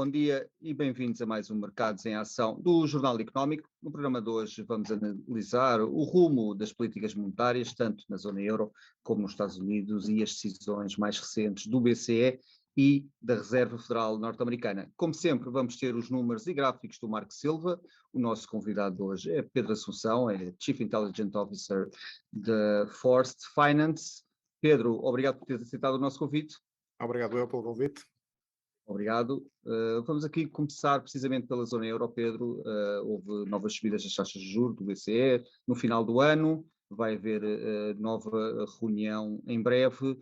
bom dia e bem-vindos a mais um Mercados em Ação do Jornal Económico. No programa de hoje vamos analisar o rumo das políticas monetárias, tanto na zona euro como nos Estados Unidos, e as decisões mais recentes do BCE e da Reserva Federal Norte-Americana. Como sempre, vamos ter os números e gráficos do Marco Silva. O nosso convidado de hoje é Pedro Assunção, é Chief Intelligence Officer da Forced Finance. Pedro, obrigado por teres aceitado o nosso convite. Obrigado eu pelo convite. Obrigado. Vamos aqui começar precisamente pela zona euro, Pedro. Houve novas subidas das taxas de juros do BCE no final do ano, vai haver nova reunião em breve.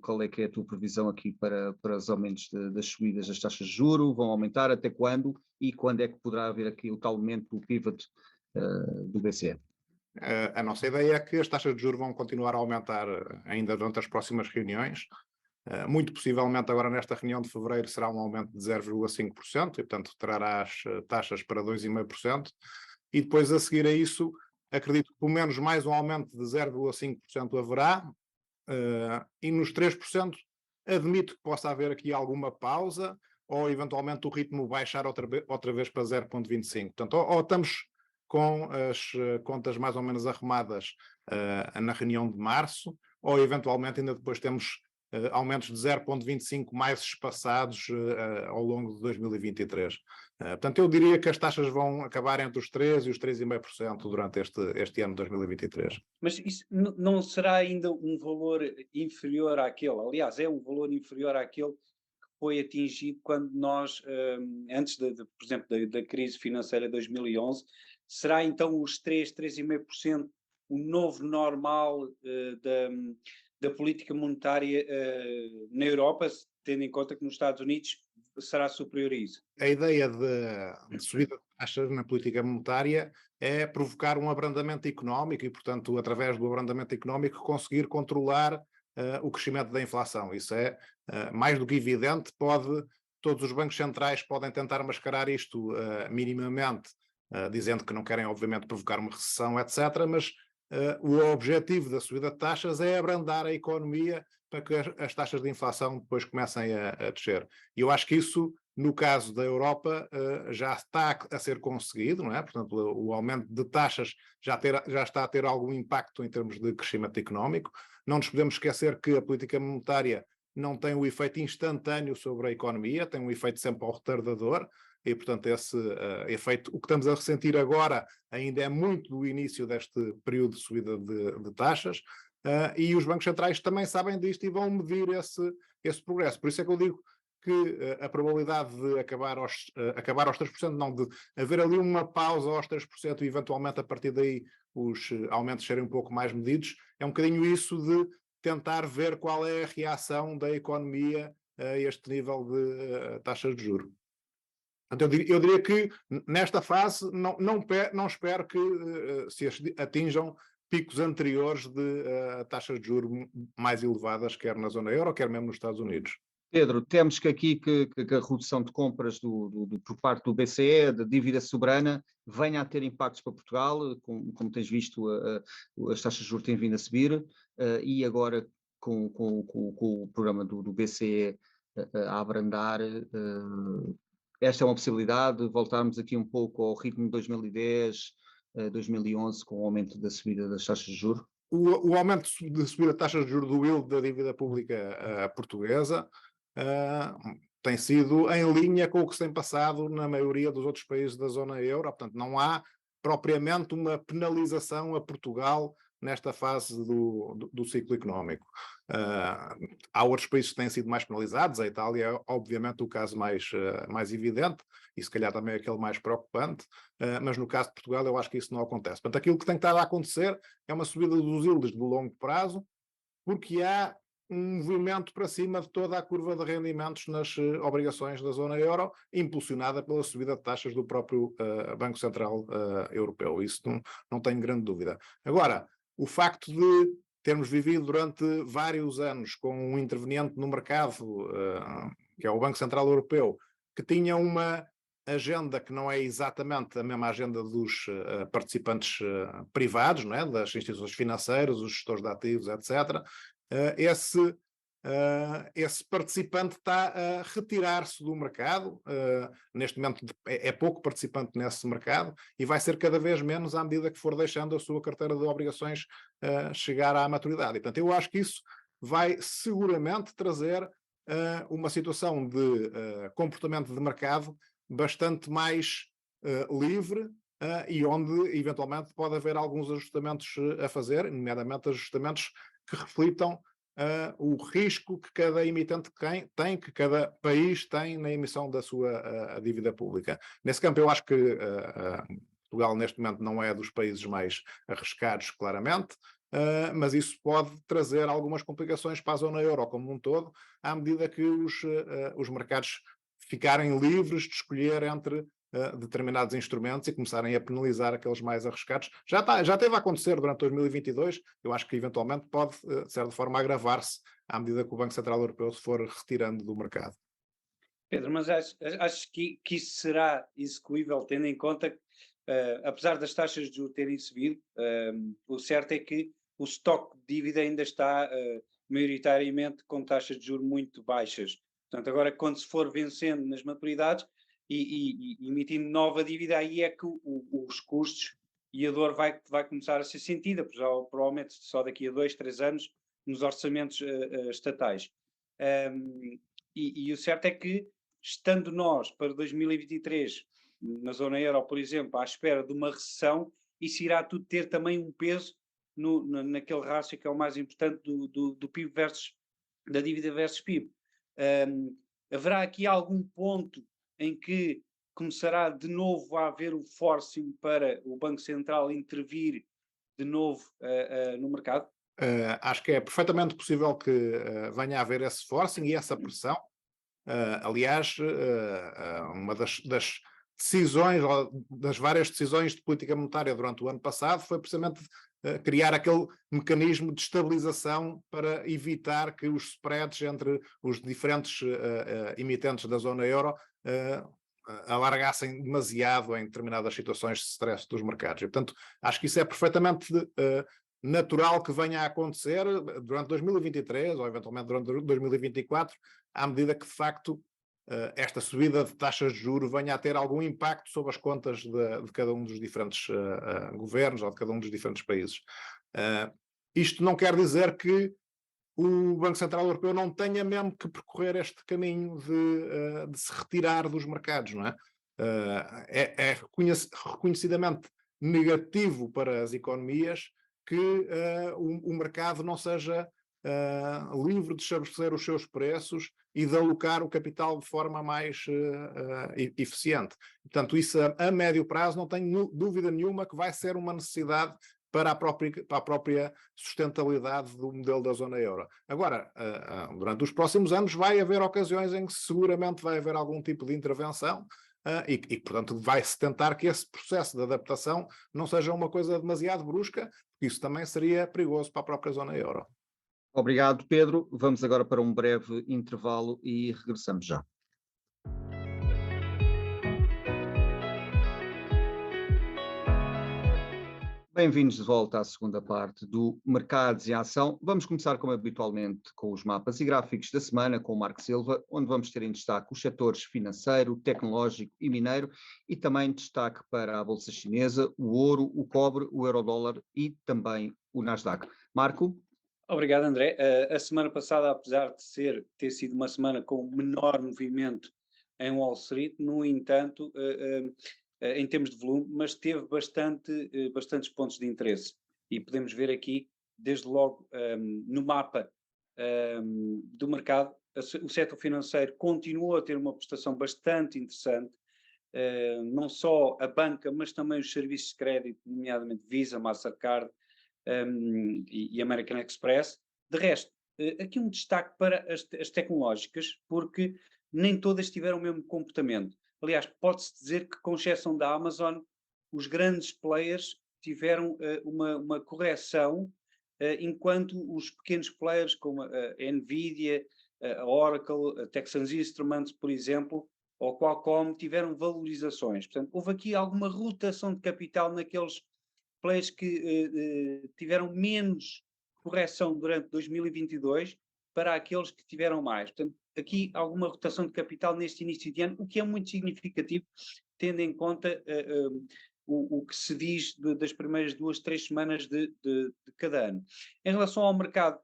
Qual é que é a tua previsão aqui para os aumentos das subidas das taxas de juros? Vão aumentar até quando? E quando é que poderá haver aqui o tal aumento do pivot do BCE? A nossa ideia é que as taxas de juros vão continuar a aumentar ainda durante as próximas reuniões. Muito possivelmente agora nesta reunião de fevereiro será um aumento de 0,5% e, portanto, trará as taxas para 2,5%. E depois, a seguir a isso, acredito que pelo menos mais um aumento de 0,5% haverá. E nos 3% admito que possa haver aqui alguma pausa ou eventualmente o ritmo baixar outra vez para 0,25%. Portanto, ou estamos com as contas mais ou menos arrumadas na reunião de março, ou eventualmente ainda depois temos aumentos de 0,25 mais espaçados ao longo de 2023. Portanto, eu diria que as taxas vão acabar entre os 3% e os 3,5% durante este ano de 2023. Mas isso não será ainda um valor inferior àquele? Aliás, é um valor inferior àquele que foi atingido quando nós, antes, por exemplo, da crise financeira de 2011, será então os 3,5% o novo normal da política monetária na Europa, tendo em conta que nos Estados Unidos será superior a isso? A ideia de subida de taxas na política monetária é provocar um abrandamento económico e, portanto, através do abrandamento económico, conseguir controlar o crescimento da inflação. Isso é mais do que evidente. Todos os bancos centrais podem tentar mascarar isto minimamente, dizendo que não querem, obviamente, provocar uma recessão, etc., mas o objetivo da subida de taxas é abrandar a economia para que as taxas de inflação depois comecem a descer. E eu acho que isso, no caso da Europa, já está a ser conseguido, não é? Portanto, o aumento de taxas já está a ter algum impacto em termos de crescimento económico. Não nos podemos esquecer que a política monetária não tem o efeito instantâneo sobre a economia, tem um efeito sempre ao retardador. E, portanto, esse efeito, o que estamos a ressentir agora ainda é muito do início deste período de subida de taxas, e os bancos centrais também sabem disto e vão medir esse progresso. Por isso é que eu digo que a probabilidade de acabar aos 3%, não, de haver ali uma pausa aos 3% e eventualmente a partir daí os aumentos serem um pouco mais medidos, é um bocadinho isso de tentar ver qual é a reação da economia a este nível de taxas de juros. Então, eu diria que nesta fase não espero que se atinjam picos anteriores de taxas de juros mais elevadas, quer na zona euro, quer mesmo nos Estados Unidos. Pedro, temos que aqui que a redução de compras por parte do BCE, da dívida soberana, venha a ter impactos para Portugal, como tens visto, as taxas de juros têm vindo a subir, e agora com o programa do BCE a abrandar, esta é uma possibilidade, voltarmos aqui um pouco ao ritmo de 2010, 2011, com o aumento da subida das taxas de juros? O aumento de subida de taxas de juros do yield da dívida pública portuguesa tem sido em linha com o que se tem passado na maioria dos outros países da zona euro. Portanto, não há propriamente uma penalização a Portugal nesta fase do ciclo económico. Há outros países que têm sido mais penalizados, a Itália é obviamente o caso mais evidente e se calhar também aquele mais preocupante, mas no caso de Portugal eu acho que isso não acontece. Portanto, aquilo que tem estado a acontecer é uma subida dos yields de longo prazo, porque há um movimento para cima de toda a curva de rendimentos nas obrigações da zona euro, impulsionada pela subida de taxas do próprio Banco Central Europeu. Isso não tenho grande dúvida. Agora, o facto de termos vivido durante vários anos com um interveniente no mercado, que é o Banco Central Europeu, que tinha uma agenda que não é exatamente a mesma agenda dos participantes privados, não é? Das instituições financeiras, os gestores de ativos, etc. Esse esse participante está a retirar-se do mercado. Neste momento é pouco participante nesse mercado e vai ser cada vez menos à medida que for deixando a sua carteira de obrigações chegar à maturidade. E, portanto, eu acho que isso vai seguramente trazer uma situação de comportamento de mercado bastante mais livre e onde, eventualmente, pode haver alguns ajustamentos a fazer, nomeadamente ajustamentos que reflitam o risco que cada emitente tem, que cada país tem na emissão da sua dívida pública. Nesse campo, eu acho que Portugal, neste momento, não é dos países mais arriscados, claramente, mas isso pode trazer algumas complicações para a zona euro como um todo, à medida que os mercados ficarem livres de escolher entre determinados instrumentos e começarem a penalizar aqueles mais arriscados. Já teve a acontecer durante 2022, eu acho que eventualmente pode, de certa forma, agravar-se à medida que o Banco Central Europeu se for retirando do mercado. Pedro, mas acho que isso será execuível, tendo em conta que, apesar das taxas de juros terem subido, o certo é que o estoque de dívida ainda está maioritariamente com taxas de juros muito baixas. Portanto, agora quando se for vencendo nas maturidades e emitindo nova dívida, aí é que os custos e a dor vai começar a ser sentida, provavelmente só daqui a 2, 3 anos, nos orçamentos estatais. E o certo é que, estando nós para 2023, na zona euro, por exemplo, à espera de uma recessão, isso irá tudo ter também um peso naquele rácio que é o mais importante do PIB da dívida versus PIB. Haverá aqui algum ponto em que começará de novo a haver o forcing para o Banco Central intervir de novo no mercado? Acho que é perfeitamente possível que venha a haver esse forcing e essa pressão. Aliás, uma das decisões, das várias decisões de política monetária durante o ano passado, foi precisamente criar aquele mecanismo de estabilização para evitar que os spreads entre os diferentes emitentes da zona euro alargassem demasiado em determinadas situações de stress dos mercados. E, portanto, acho que isso é perfeitamente natural que venha a acontecer durante 2023 ou eventualmente durante 2024, à medida que, de facto, esta subida de taxas de juros venha a ter algum impacto sobre as contas de cada um dos diferentes governos ou de cada um dos diferentes países. Isto não quer dizer que o Banco Central Europeu não tenha mesmo que percorrer este caminho de se retirar dos mercados, não é? É reconhecidamente negativo para as economias que o mercado não seja livre de estabelecer os seus preços e de alocar o capital de forma mais eficiente. Portanto, isso a médio prazo não tenho dúvida nenhuma que vai ser uma necessidade para a própria sustentabilidade do modelo da zona euro. Agora, durante os próximos anos vai haver ocasiões em que seguramente vai haver algum tipo de intervenção e portanto, vai-se tentar que esse processo de adaptação não seja uma coisa demasiado brusca, porque isso também seria perigoso para a própria zona euro. Obrigado, Pedro. Vamos agora para um breve intervalo e regressamos já. Bem-vindos de volta à segunda parte do Mercados em Ação. Vamos começar, como habitualmente, com os mapas e gráficos da semana, com o Marco Silva, onde vamos ter em destaque os setores financeiro, tecnológico e mineiro, e também destaque para a Bolsa Chinesa, o ouro, o cobre, o euro-dólar e também o Nasdaq. Marco? Obrigado, André. A semana passada, apesar de ter sido uma semana com menor movimento em Wall Street, no entanto, em termos de volume, mas teve bastantes pontos de interesse. E podemos ver aqui, desde logo, no mapa do mercado, o setor financeiro continuou a ter uma prestação bastante interessante, não só a banca, mas também os serviços de crédito, nomeadamente Visa, Mastercard e American Express. De resto, aqui um destaque para as tecnológicas, porque nem todas tiveram o mesmo comportamento. Aliás, pode-se dizer que, com exceção da Amazon, os grandes players tiveram uma correção, enquanto os pequenos players, como a Nvidia, a Oracle, a Texas Instruments, por exemplo, ou a Qualcomm, tiveram valorizações. Portanto, houve aqui alguma rotação de capital naqueles players que tiveram menos correção durante 2022, para aqueles que tiveram mais. Portanto, aqui alguma rotação de capital neste início de ano, o que é muito significativo, tendo em conta o que se diz das primeiras 2, 3 semanas de cada ano. Em relação ao mercado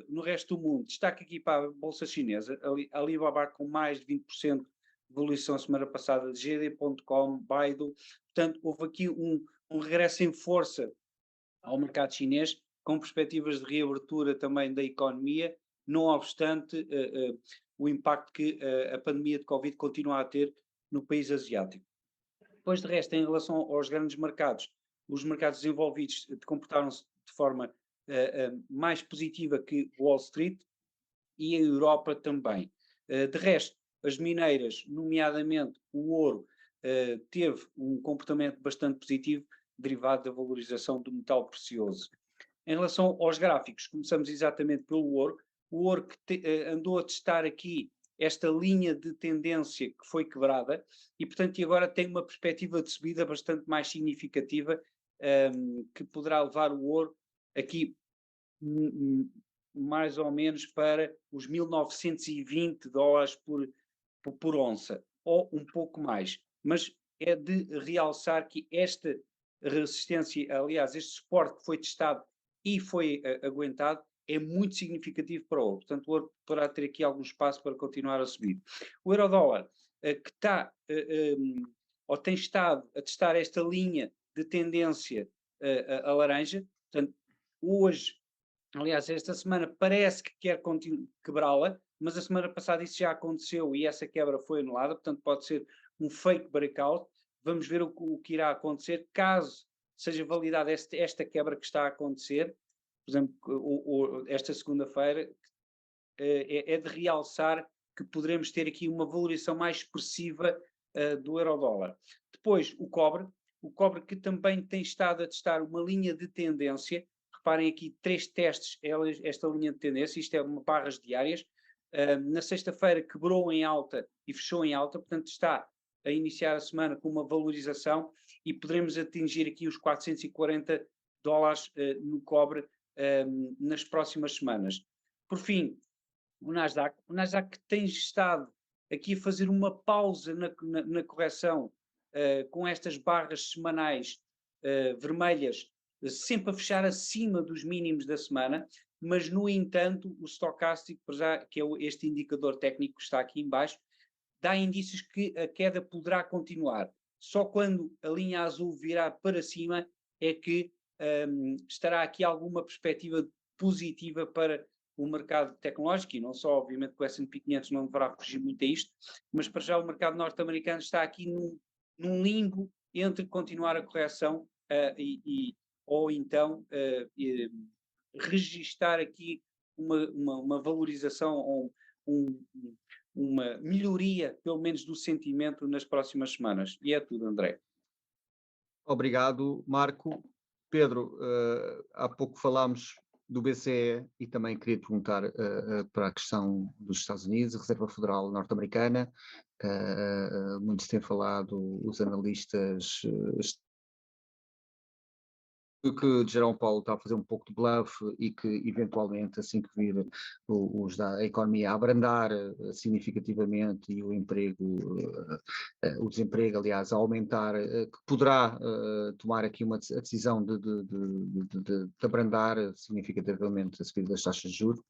no resto do mundo, destaque aqui para a Bolsa Chinesa, a Alibaba com mais de 20% de evolução a semana passada, de JD.com, Baidu, portanto houve aqui um regresso em força ao mercado chinês, com perspectivas de reabertura também da economia, não obstante o impacto que a pandemia de Covid continua a ter no país asiático. Depois, de resto, em relação aos grandes mercados, os mercados desenvolvidos comportaram-se de forma mais positiva que Wall Street e a Europa também. De resto, as mineiras, nomeadamente o ouro, teve um comportamento bastante positivo, derivado da valorização do metal precioso. Em relação aos gráficos, começamos exatamente pelo ouro. O ouro que andou a testar aqui esta linha de tendência que foi quebrada e, portanto, e agora tem uma perspectiva de subida bastante mais significativa, que poderá levar o ouro aqui mais ou menos para os 1920 dólares por onça, ou um pouco mais. Mas é de realçar que esta resistência, aliás, este suporte que foi testado e foi aguentado, é muito significativo para o ouro. Portanto, o ouro poderá ter aqui algum espaço para continuar a subir. O euro-dólar, que está, ou tem estado a testar esta linha de tendência a laranja, portanto, hoje, aliás, esta semana parece que quer quebrá-la, mas a semana passada isso já aconteceu e essa quebra foi anulada, portanto pode ser um fake breakout. Vamos ver o que irá acontecer caso seja validada esta quebra que está a acontecer. Por exemplo, esta segunda-feira é de realçar que poderemos ter aqui uma valorização mais expressiva do euro-dólar. Depois, o cobre que também tem estado a testar uma linha de tendência. Reparem aqui 3 testes, esta linha de tendência, isto é barras diárias. Na sexta-feira quebrou em alta e fechou em alta, portanto está a iniciar a semana com uma valorização e poderemos atingir aqui os 440 dólares no cobre nas próximas semanas. Por fim, o Nasdaq tem estado aqui a fazer uma pausa na correção com estas barras semanais vermelhas, sempre a fechar acima dos mínimos da semana, mas no entanto o Stochastic, que é este indicador técnico que está aqui em baixo, dá indícios que a queda poderá continuar. Só quando a linha azul virar para cima é que estará aqui alguma perspectiva positiva para o mercado tecnológico, e não só, obviamente, que o S&P 500 não deverá fugir muito a isto, mas para já o mercado norte-americano está aqui num limbo entre continuar a correção ou então registar aqui uma valorização ou uma melhoria, pelo menos, do sentimento nas próximas semanas. E é tudo, André. Obrigado, Marco. Pedro, há pouco falámos do BCE e também queria perguntar para a questão dos Estados Unidos, a Reserva Federal Norte-Americana. Muitos têm falado, os analistas, que Jerome Powell está a fazer um pouco de bluff e que eventualmente assim que vir a economia a abrandar significativamente e o desemprego aliás a aumentar, que poderá tomar aqui uma decisão de abrandar significativamente a subida das taxas de juros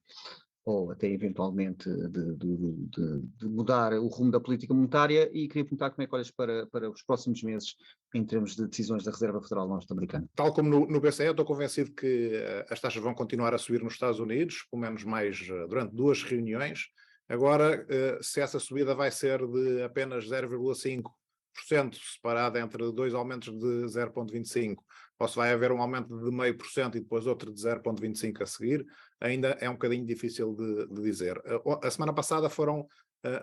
ou até eventualmente de mudar o rumo da política monetária, e queria perguntar como é que olhas para os próximos meses em termos de decisões da Reserva Federal Norte-Americana. Tal como no BCE, eu estou convencido que as taxas vão continuar a subir nos Estados Unidos, pelo menos mais durante 2 reuniões. Agora, se essa subida vai ser de apenas 0,5%, separada entre 2 aumentos de 0,25%, ou se vai haver um aumento de 0,5% e depois outro de 0,25% a seguir, ainda é um bocadinho difícil de dizer. A semana passada foram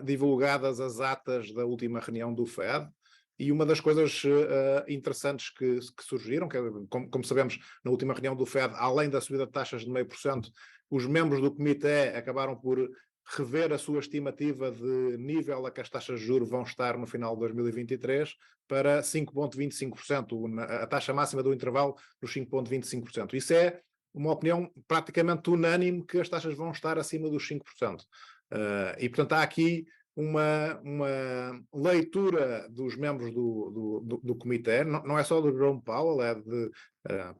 divulgadas as atas da última reunião do FED, e uma das coisas interessantes que surgiram, que como sabemos, na última reunião do FED, além da subida de taxas de 0,5%, os membros do comitê acabaram por rever a sua estimativa de nível a que as taxas de juros vão estar no final de 2023 para 5,25%, a taxa máxima do intervalo nos 5,25%. Isso é uma opinião praticamente unânime que as taxas vão estar acima dos 5%. E, portanto, há aqui uma leitura dos membros do comitê, não é só do Jerome Powell, é de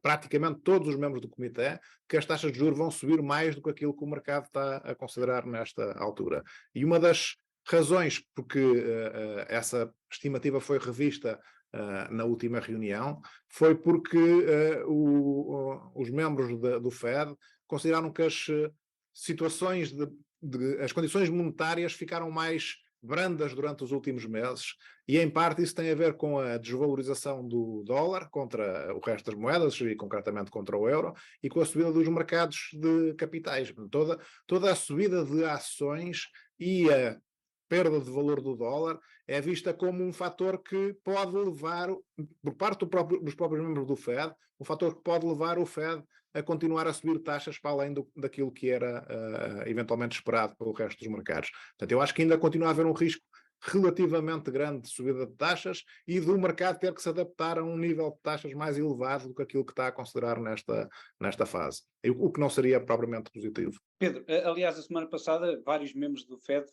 praticamente todos os membros do comitê, que as taxas de juros vão subir mais do que aquilo que o mercado está a considerar nesta altura. E uma das razões porque essa estimativa foi revista na última reunião foi porque os membros do Fed consideraram que as situações as condições monetárias ficaram mais brandas durante os últimos meses e, em parte, isso tem a ver com a desvalorização do dólar contra o resto das moedas e, concretamente, contra o euro e com a subida dos mercados de capitais. Toda a subida de ações e a perda de valor do dólar é vista como um fator que pode levar, por parte dos próprios membros do Fed, um fator que pode levar o Fed a continuar a subir taxas para além daquilo que era eventualmente esperado pelo resto dos mercados. Portanto, eu acho que ainda continua a haver um risco relativamente grande de subida de taxas e do mercado ter que se adaptar a um nível de taxas mais elevado do que aquilo que está a considerar nesta fase. O que não seria propriamente positivo. Pedro, aliás, a semana passada, vários membros do Fed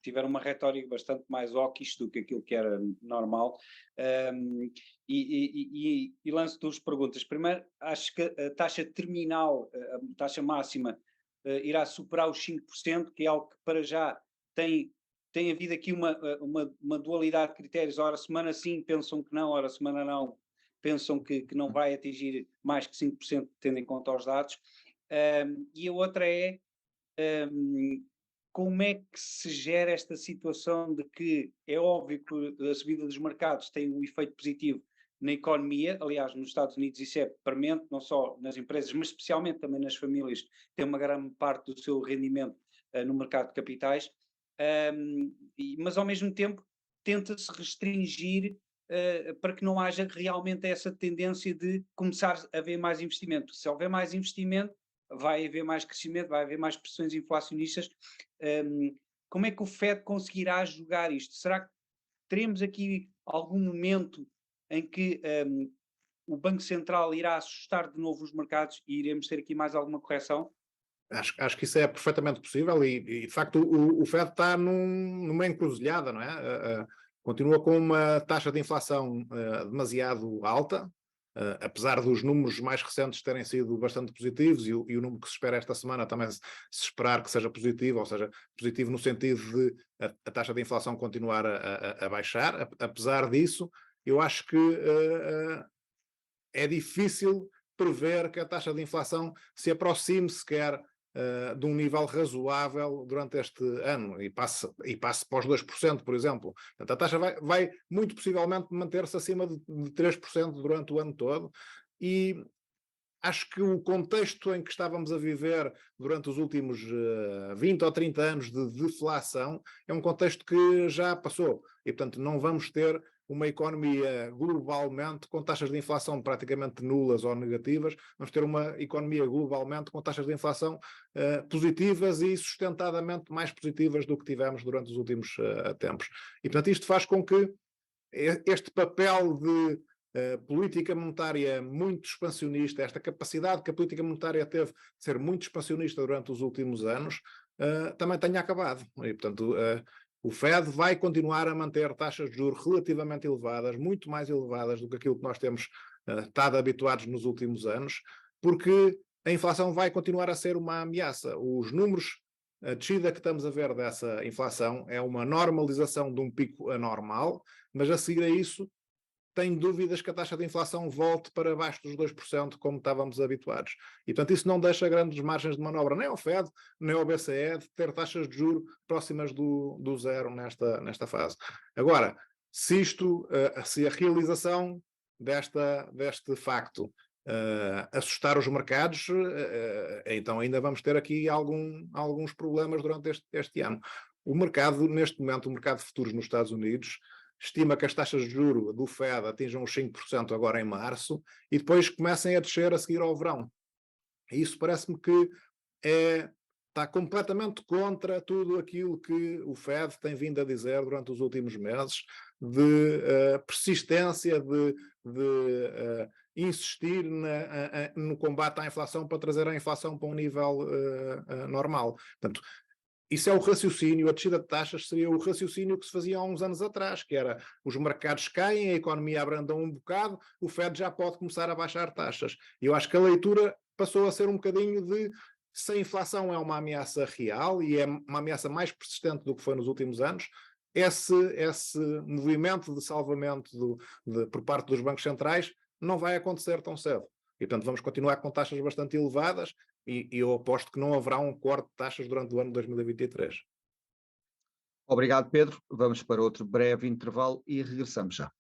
tiveram uma retórica bastante mais hawkish do que aquilo que era normal. E lanço duas perguntas. Primeiro, acho que a taxa terminal, a taxa máxima, irá superar os 5%, que é algo que para já tem havido aqui uma dualidade de critérios. Ora, semana sim, pensam que não, ora, semana não, pensam que não vai atingir mais que 5%, tendo em conta os dados. E a outra é como é que se gera esta situação de que é óbvio que a subida dos mercados tem um efeito positivo na economia. Aliás, nos Estados Unidos isso é premente, não só nas empresas, mas especialmente também nas famílias, tem uma grande parte do seu rendimento no mercado de capitais, mas ao mesmo tempo tenta-se restringir para que não haja realmente essa tendência de começar a haver mais investimento. Se houver mais investimento, vai haver mais crescimento, vai haver mais pressões inflacionistas. Como é que o Fed conseguirá jogar isto? Será que teremos aqui algum momento em que o Banco Central irá assustar de novo os mercados e iremos ter aqui mais alguma correção? Acho que isso é perfeitamente possível e de facto, o Fed está numa encruzilhada, não é? Continua com uma taxa de inflação demasiado alta, apesar dos números mais recentes terem sido bastante positivos e o número que se espera esta semana também se esperar que seja positivo, ou seja, positivo no sentido de a taxa de inflação continuar a baixar. Apesar disso, eu acho que é difícil prever que a taxa de inflação se aproxime sequer de um nível razoável durante este ano e passe para os 2%, por exemplo. Portanto, a taxa vai muito possivelmente manter-se acima de 3% durante o ano todo e acho que o contexto em que estávamos a viver durante os últimos 20 ou 30 anos de deflação é um contexto que já passou e, portanto, não vamos ter uma economia globalmente com taxas de inflação praticamente nulas ou negativas, vamos ter uma economia globalmente com taxas de inflação positivas e sustentadamente mais positivas do que tivemos durante os últimos tempos. E, portanto, isto faz com que este papel de política monetária muito expansionista, esta capacidade que a política monetária teve de ser muito expansionista durante os últimos anos, também tenha acabado. E, portanto, o Fed vai continuar a manter taxas de juros relativamente elevadas, muito mais elevadas do que aquilo que nós temos estado habituados nos últimos anos, porque a inflação vai continuar a ser uma ameaça. Os números, a descida que estamos a ver dessa inflação é uma normalização de um pico anormal, mas a seguir a isso tenho dúvidas que a taxa de inflação volte para baixo dos 2%, como estávamos habituados. E, portanto, isso não deixa grandes margens de manobra, nem ao Fed, nem ao BCE, de ter taxas de juros próximas do zero nesta fase. Agora, se a realização deste facto assustar os mercados, então ainda vamos ter aqui alguns problemas durante este ano. O mercado, neste momento, o mercado de futuros nos Estados Unidos, estima que as taxas de juros do Fed atinjam os 5% agora em março e depois comecem a descer a seguir ao verão. E isso parece-me que está completamente contra tudo aquilo que o Fed tem vindo a dizer durante os últimos meses, de persistência, de insistir no combate à inflação para trazer a inflação para um nível normal. Portanto, isso é o raciocínio, a descida de taxas seria o raciocínio que se fazia há uns anos atrás, que era os mercados caem, a economia abranda um bocado, o Fed já pode começar a baixar taxas. E eu acho que a leitura passou a ser um bocadinho de se a inflação é uma ameaça real e é uma ameaça mais persistente do que foi nos últimos anos, esse movimento de salvamento por parte dos bancos centrais não vai acontecer tão cedo. E, portanto, vamos continuar com taxas bastante elevadas e eu aposto que não haverá um corte de taxas durante o ano de 2023. Obrigado, Pedro. Vamos para outro breve intervalo e regressamos já.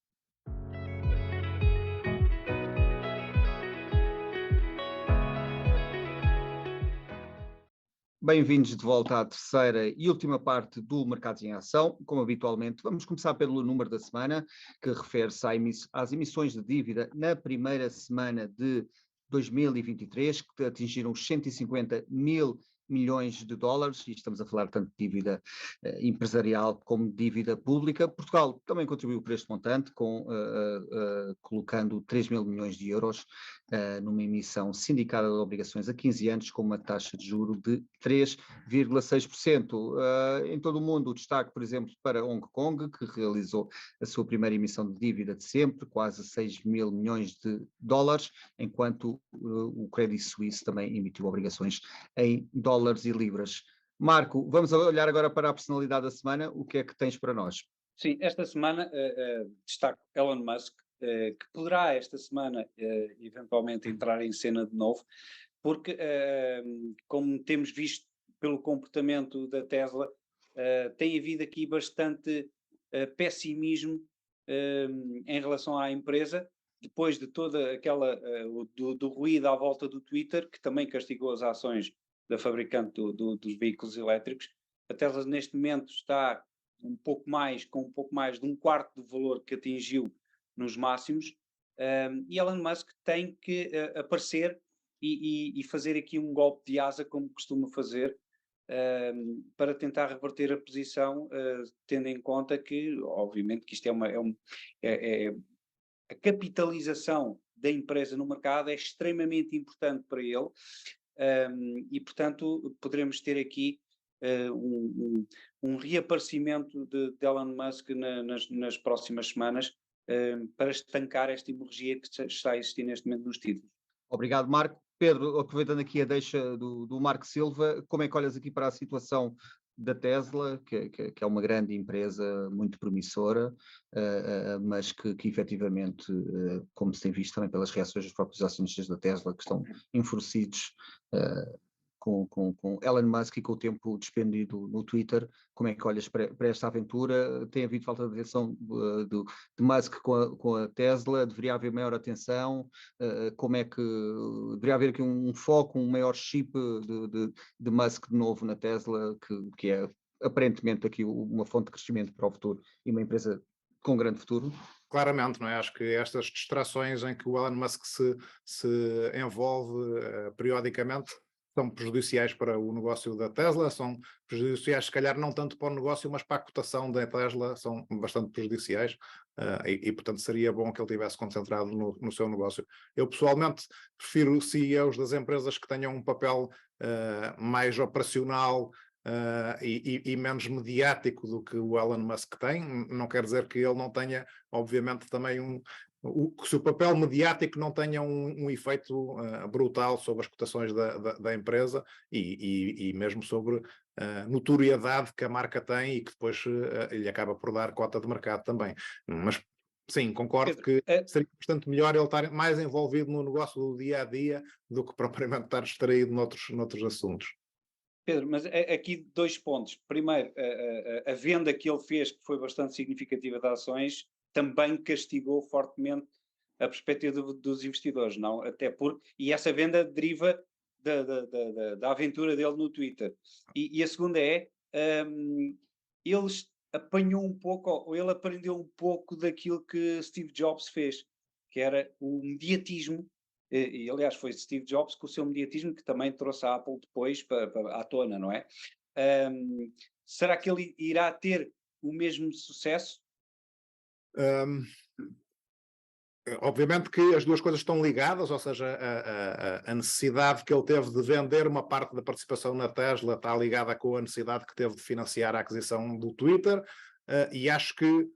Bem-vindos de volta à terceira e última parte do Mercados em Ação. Como habitualmente, vamos começar pelo número da semana, que refere-se às emissões de dívida na primeira semana de 2023, que atingiram os 150 mil milhões de dólares, e estamos a falar tanto de dívida empresarial como de dívida pública. Portugal também contribuiu para este montante, colocando 3 mil milhões de euros numa emissão sindicada de obrigações a 15 anos, com uma taxa de juro de 3,6%. Em todo o mundo, o destaque, por exemplo, para Hong Kong, que realizou a sua primeira emissão de dívida de sempre, quase 6 mil milhões de dólares, enquanto o Credit Suisse também emitiu obrigações em dólares e libras. Marco, vamos olhar agora para a personalidade da semana. O que é que tens para nós? Sim, esta semana destaco Elon Musk, que poderá esta semana eventualmente entrar em cena de novo, porque como temos visto pelo comportamento da Tesla, tem havido aqui bastante pessimismo em relação à empresa, depois de toda aquela do ruído à volta do Twitter, que também castigou as ações da fabricante dos veículos elétricos. A Tesla neste momento está com um pouco mais de um quarto do valor que atingiu nos máximos, e Elon Musk tem que aparecer e fazer aqui um golpe de asa, como costuma fazer, para tentar reverter a posição, tendo em conta que, obviamente, que isto é a capitalização da empresa no mercado é extremamente importante para ele, e, portanto, poderemos ter aqui um reaparecimento de Elon Musk nas próximas semanas, para estancar esta hemorragia que está a existir neste momento nos títulos. Obrigado, Marco. Pedro, aproveitando aqui a deixa do Marco Silva, como é que olhas aqui para a situação da Tesla, que é uma grande empresa muito promissora, mas que efetivamente, como se tem visto também pelas reações dos próprios acionistas da Tesla, que estão enfurecidos com Elon Musk e com o tempo despendido no Twitter, como é que olhas para esta aventura? Tem havido falta de atenção de Musk com a Tesla? Deveria haver maior atenção? Como é que deveria haver aqui um foco, um maior chip de Musk de novo na Tesla, que é aparentemente aqui uma fonte de crescimento para o futuro e uma empresa com grande futuro? Claramente, não é? Acho que estas distrações em que o Elon Musk se envolve periodicamente são prejudiciais para o negócio da Tesla, são prejudiciais se calhar não tanto para o negócio, mas para a cotação da Tesla são bastante prejudiciais, e portanto seria bom que ele estivesse concentrado no seu negócio. Eu pessoalmente prefiro CEOs das empresas que tenham um papel mais operacional e menos mediático do que o Elon Musk tem. Não quer dizer que ele não tenha, obviamente, também que o seu papel mediático não tenha um efeito brutal sobre as cotações da empresa e mesmo sobre a notoriedade que a marca tem e que depois lhe acaba por dar cota de mercado também. Mas sim, concordo que seria bastante melhor ele estar mais envolvido no negócio do dia-a-dia do que propriamente estar distraído noutros assuntos. Pedro, mas aqui 2 pontos. Primeiro, a venda que ele fez, que foi bastante significativa de ações, também castigou fortemente a perspectiva dos investidores, não? Até porque, e essa venda deriva da aventura dele no Twitter. E a segunda eles apanhou um pouco, ou ele aprendeu um pouco daquilo que Steve Jobs fez, que era o mediatismo. E aliás foi Steve Jobs com o seu mediatismo que também trouxe a Apple depois à tona, não é? Será que ele irá ter o mesmo sucesso? Obviamente que as duas coisas estão ligadas, ou seja, a necessidade que ele teve de vender uma parte da participação na Tesla está ligada com a necessidade que teve de financiar a aquisição do Twitter, e acho que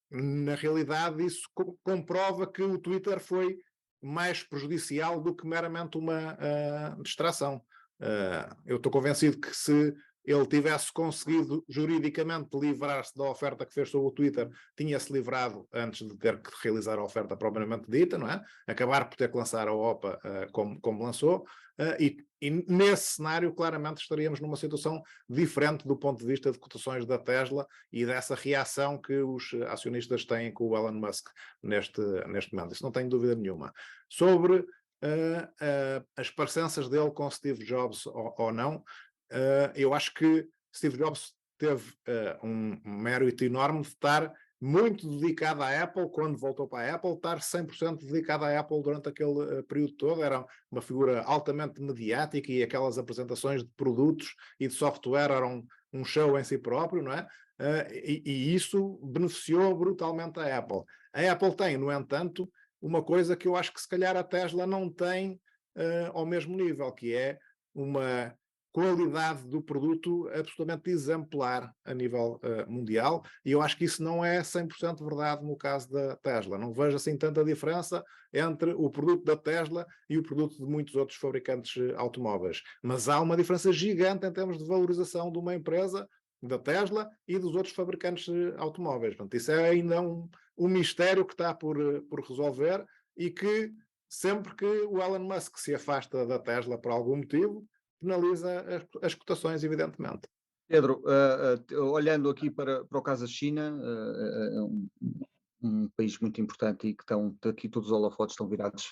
na realidade isso comprova que o Twitter foi mais prejudicial do que meramente uma distração. Eu estou convencido que se ele tivesse conseguido juridicamente livrar-se da oferta que fez sobre o Twitter, tinha-se livrado antes de ter que realizar a oferta propriamente dita, não é? Acabar por ter que lançar a OPA como lançou, e nesse cenário claramente estaríamos numa situação diferente do ponto de vista de cotações da Tesla e dessa reação que os acionistas têm com o Elon Musk neste momento. Isso não tenho dúvida nenhuma. Sobre as parecenças dele com Steve Jobs ou não, eu acho que Steve Jobs teve um mérito enorme de estar muito dedicado à Apple, quando voltou para a Apple, estar 100% dedicado à Apple durante aquele período todo. Era uma figura altamente mediática e aquelas apresentações de produtos e de software eram um show em si próprio, não é? E isso beneficiou brutalmente a Apple. A Apple tem, no entanto, uma coisa que eu acho que se calhar a Tesla não tem ao mesmo nível, que é uma qualidade do produto absolutamente exemplar a nível mundial, e eu acho que isso não é 100% verdade no caso da Tesla. Não vejo assim tanta diferença entre o produto da Tesla e o produto de muitos outros fabricantes automóveis. Mas há uma diferença gigante em termos de valorização de uma empresa, da Tesla e dos outros fabricantes automóveis. Portanto, isso é ainda um mistério que está por resolver, e que sempre que o Elon Musk se afasta da Tesla por algum motivo, penaliza as cotações, evidentemente. Pedro, olhando aqui para o caso da China, um país muito importante e que aqui todos os holofotes estão virados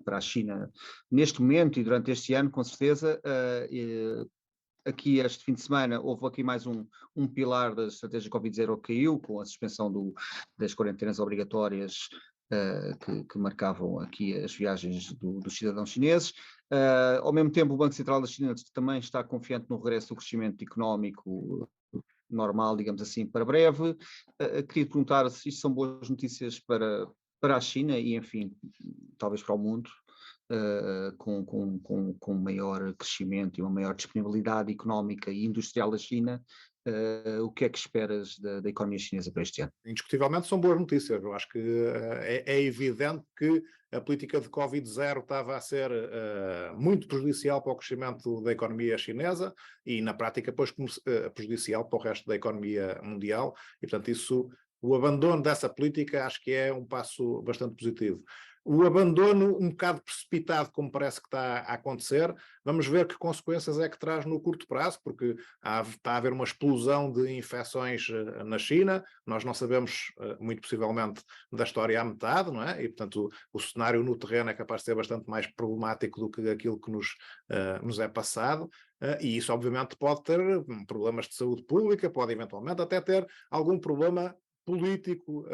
para a China neste momento e durante este ano, com certeza. Aqui este fim de semana houve aqui mais um pilar da estratégia Covid-0 que caiu, com a suspensão das quarentenas obrigatórias que marcavam aqui as viagens dos cidadãos chineses. Ao mesmo tempo, o Banco Central da China também está confiante no regresso do crescimento económico normal, digamos assim, para breve. Queria perguntar se isto são boas notícias para a China e, enfim, talvez para o mundo, com maior crescimento e uma maior disponibilidade económica e industrial da China. O que é que esperas da economia chinesa para este ano? Indiscutivelmente são boas notícias. Eu acho que é evidente que a política de Covid-0 estava a ser muito prejudicial para o crescimento da economia chinesa e, na prática, depois prejudicial para o resto da economia mundial. E, portanto, o abandono dessa política acho que é um passo bastante positivo. O abandono um bocado precipitado, como parece que está a acontecer, vamos ver que consequências é que traz no curto prazo, porque está a haver uma explosão de infecções na China, nós não sabemos, muito possivelmente, da história à metade, não é? E, portanto, o cenário no terreno é capaz de ser bastante mais problemático do que aquilo que nos é passado. E isso, obviamente, pode ter problemas de saúde pública, pode eventualmente até ter algum problema político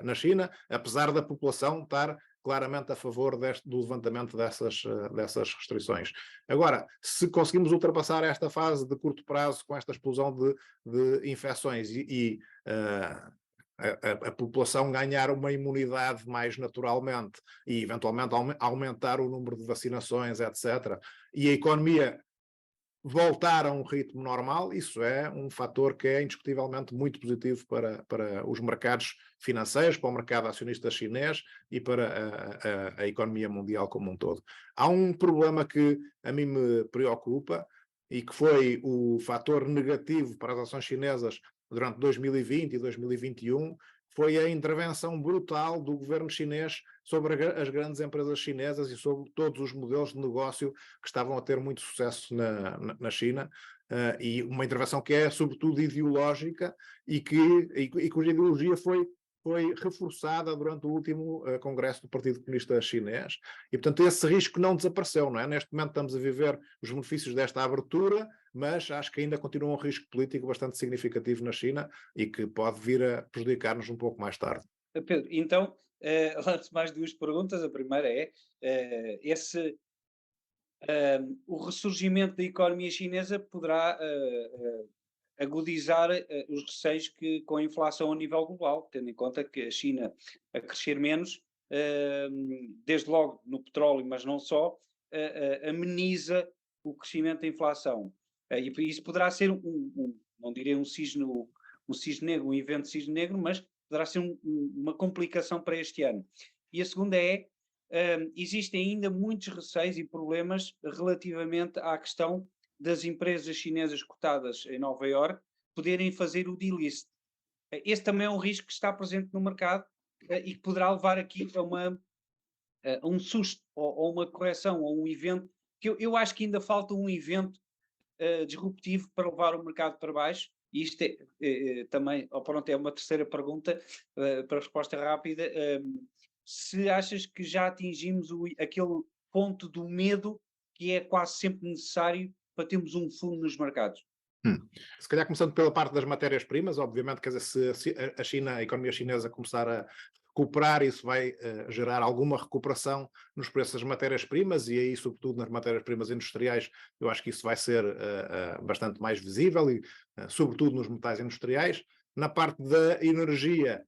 na China, apesar da população estar claramente a favor do levantamento dessas restrições. Agora, se conseguimos ultrapassar esta fase de curto prazo com esta explosão de infecções e a população ganhar uma imunidade mais naturalmente e eventualmente aumentar o número de vacinações, etc., e a economia voltar a um ritmo normal, isso é um fator que é indiscutivelmente muito positivo para os mercados financeiros, para o mercado acionista chinês e para a economia mundial como um todo. Há um problema que a mim me preocupa e que foi o fator negativo para as ações chinesas durante 2020 e 2021, foi a intervenção brutal do governo chinês sobre as grandes empresas chinesas e sobre todos os modelos de negócio que estavam a ter muito sucesso na China, e uma intervenção que é sobretudo ideológica e cuja ideologia foi reforçada durante o último congresso do Partido Comunista Chinês, e portanto esse risco não desapareceu, não é? Neste momento estamos a viver os benefícios desta abertura, mas acho que ainda continua um risco político bastante significativo na China e que pode vir a prejudicar-nos um pouco mais tarde. Pedro, então, lanço mais duas perguntas. A primeira é, o ressurgimento da economia chinesa poderá agudizar os receios que, com a inflação a nível global, tendo em conta que a China a crescer menos, desde logo no petróleo, mas não só, ameniza o crescimento da inflação. E isso poderá ser não direi um cisne negro, um evento cisne negro, mas poderá ser uma complicação para este ano. E a segunda é, existem ainda muitos receios e problemas relativamente à questão das empresas chinesas cotadas em Nova Iorque poderem fazer o delist. Esse também é um risco que está presente no mercado e que poderá levar aqui a um susto ou uma correção ou um evento, que eu acho que ainda falta um evento disruptivo para levar o mercado para baixo. E isto também, pronto, é uma terceira pergunta para resposta rápida. Se achas que já atingimos aquele ponto do medo que é quase sempre necessário para termos um fundo nos mercados? Se calhar começando pela parte das matérias-primas, obviamente, quer dizer, se a economia chinesa começar a recuperar, isso vai gerar alguma recuperação nos preços das matérias-primas, e aí, sobretudo nas matérias-primas industriais, eu acho que isso vai ser bastante mais visível, e sobretudo nos metais industriais. Na parte da energia,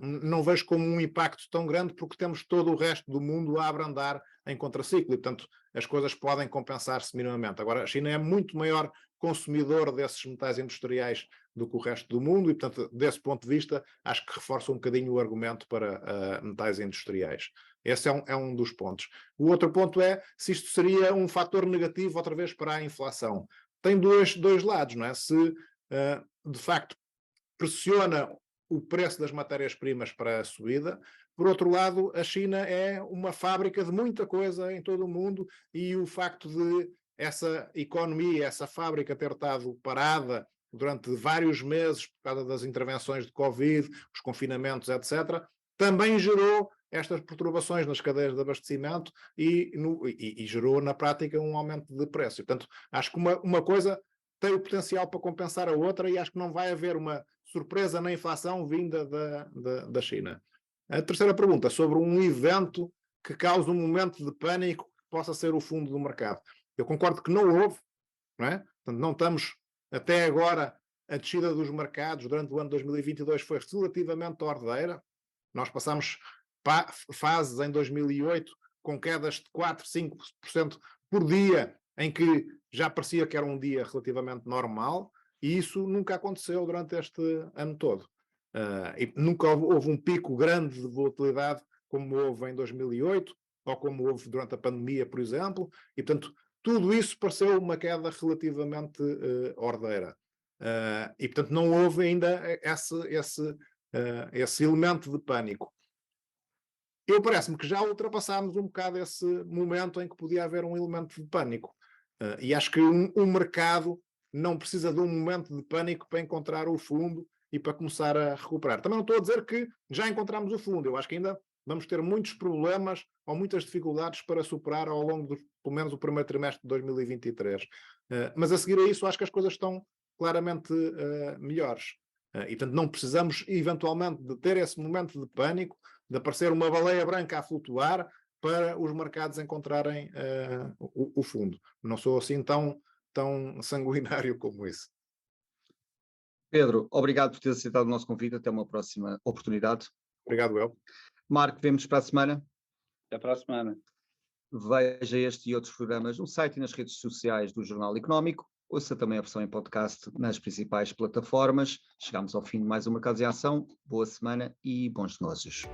não vejo como um impacto tão grande, porque temos todo o resto do mundo a abrandar em contraciclo, e portanto as coisas podem compensar-se minimamente. Agora, a China é muito maior consumidor desses metais industriais do que o resto do mundo, e portanto, desse ponto de vista, acho que reforça um bocadinho o argumento para metais industriais. Esse é um dos pontos. O outro ponto é se isto seria um fator negativo outra vez para a inflação. Tem dois lados, não é? Se de facto pressiona o preço das matérias-primas para a subida. Por outro lado, a China é uma fábrica de muita coisa em todo o mundo, e o facto de essa economia, essa fábrica ter estado parada durante vários meses por causa das intervenções de Covid, os confinamentos, etc., também gerou estas perturbações nas cadeias de abastecimento e gerou, na prática, um aumento de preço. E, portanto, acho que uma coisa tem o potencial para compensar a outra, e acho que não vai haver uma surpresa na inflação vinda da China. A terceira pergunta, sobre um evento que cause um momento de pânico que possa ser o fundo do mercado. Eu concordo que não houve, não é? Portanto, não estamos até agora, a descida dos mercados durante o ano 2022 foi relativamente ordeira. Nós passamos fases em 2008 com quedas de 4, 5% por dia, em que já parecia que era um dia relativamente normal, e isso nunca aconteceu durante este ano todo. E nunca houve um pico grande de volatilidade como houve em 2008, ou como houve durante a pandemia, por exemplo, e portanto tudo isso pareceu uma queda relativamente ordeira. E portanto não houve ainda esse elemento de pânico. Parece-me que já ultrapassámos um bocado esse momento em que podia haver um elemento de pânico. E acho que um mercado não precisa de um momento de pânico para encontrar o fundo e para começar a recuperar. Também não estou a dizer que já encontramos o fundo. Eu acho que ainda vamos ter muitos problemas ou muitas dificuldades para superar ao longo pelo menos o primeiro trimestre de 2023. Mas a seguir a isso, acho que as coisas estão claramente melhores. E, portanto, não precisamos, eventualmente, de ter esse momento de pânico, de aparecer uma baleia branca a flutuar para os mercados encontrarem o fundo. Não sou assim tão sanguinário como isso. Pedro, obrigado por ter aceitado o nosso convite. Até uma próxima oportunidade. Obrigado, eu. Marco, vemos para a semana. Até para a semana. Veja este e outros programas no site e nas redes sociais do Jornal Económico. Ouça também a versão em podcast nas principais plataformas. Chegamos ao fim de mais um Mercados em Ação. Boa semana e bons negócios.